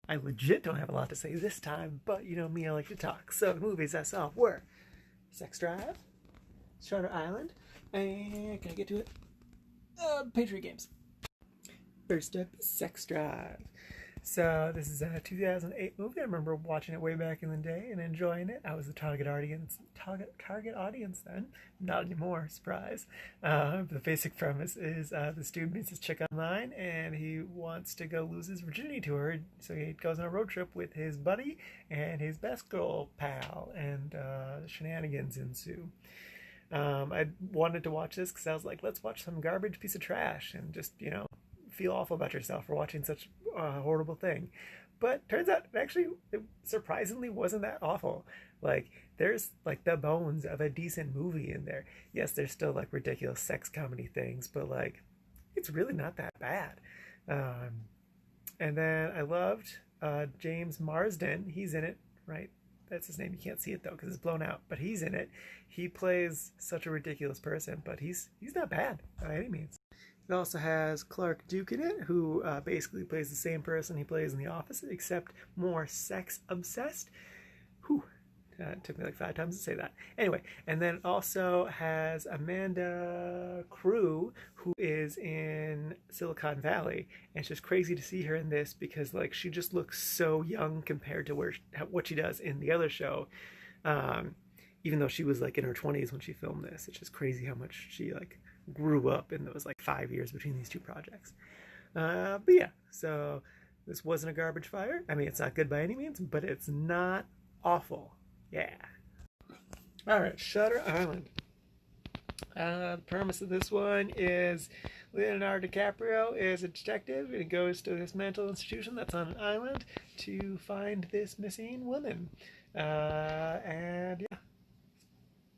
I legit don't have a lot to say this time, but you know me, I like to talk. So the movies I saw were Sex Drive, Shutter Island, and can I get to it? Patriot Games. First up, Sex Drive. So this is a 2008 movie. I remember watching it way back in the day and enjoying it. I was the target audience. Target audience then, not anymore. Surprise. The basic premise is this dude meets this chick online and he wants to go lose his virginity to her. So he goes on a road trip with his buddy and his best girl pal, and shenanigans ensue. I wanted to watch this because I was like, let's watch some garbage piece of trash and just feel awful about yourself for watching such a horrible thing. But turns out it surprisingly wasn't that awful. Like there's like the bones of a decent movie in there. Yes, there's still like ridiculous sex comedy things, but like it's really not that bad. Um, and then I loved James Marsden. He's in it, right? That's his name. You can't see it though because it's blown out. But he's in it. He plays such a ridiculous person, but he's not bad by any means. It also has Clark Duke in it, who basically plays the same person he plays in The Office, except more sex obsessed. Whew. It took me like 5 times to say that. Anyway, and then it also has Amanda Crew, who is in Silicon Valley. And it's just crazy to see her in this because like she just looks so young compared to what she does in the other show. Um, Even though she was like in her 20s when she filmed this, it's just crazy how much she like grew up in those like 5 years between these two projects. But yeah, so this wasn't a garbage fire. I mean, it's not good by any means, but it's not awful. Yeah. All right, Shutter Island. The premise of this one is Leonardo DiCaprio is a detective and he goes to this mental institution that's on an island to find this missing woman. And yeah,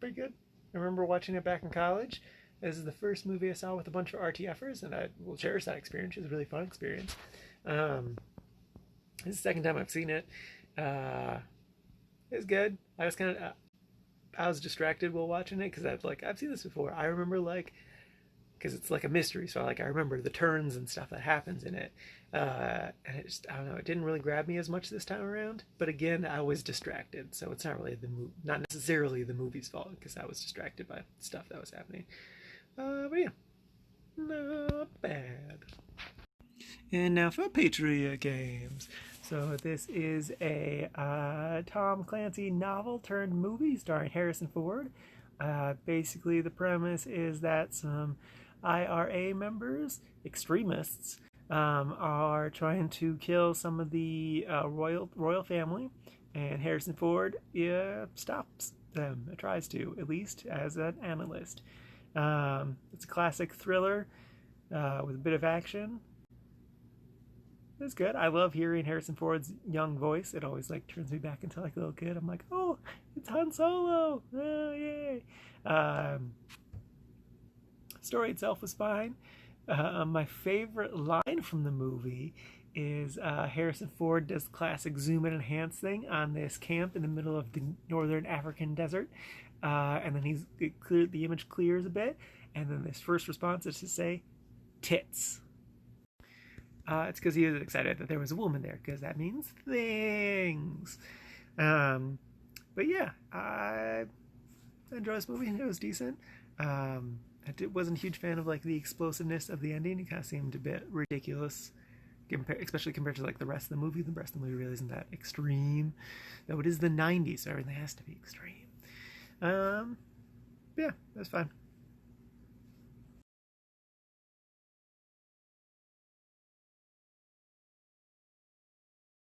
pretty good. I remember watching it back in college. This is the first movie I saw with a bunch of RTFers, and I will cherish that experience. It was a really fun experience. This is the second time I've seen it. It was good. I was distracted while watching it because I've seen this before. I remember because it's like a mystery, so I remember the turns and stuff that happens in it. And I don't know, it didn't really grab me as much this time around. But again, I was distracted, so it's not really not necessarily the movie's fault because I was distracted by stuff that was happening. But yeah, not bad. And now for Patriot Games. So this is a Tom Clancy novel turned movie starring Harrison Ford. Basically, the premise is that some IRA members, extremists, are trying to kill some of the royal family, and Harrison Ford stops them. Tries to, at least as an analyst. It's a classic thriller with a bit of action. It's good. I love hearing Harrison Ford's young voice. It always turns me back into a little kid. I'm like, oh, it's Han Solo! Oh, yay! Story itself was fine. My favorite line from the movie is Harrison Ford does the classic zoom and enhance thing on this camp in the middle of the northern African desert, and then the image clears a bit, and then this first response is to say, "tits." It's because he was excited that there was a woman there, because that means things. But yeah, I enjoyed this movie. It was decent. I wasn't a huge fan of the explosiveness of the ending. It kind of seemed a bit ridiculous, especially compared to the rest of the movie. The rest of the movie really isn't that extreme, though it is the '90s, so everything has to be extreme. Yeah, that's fine.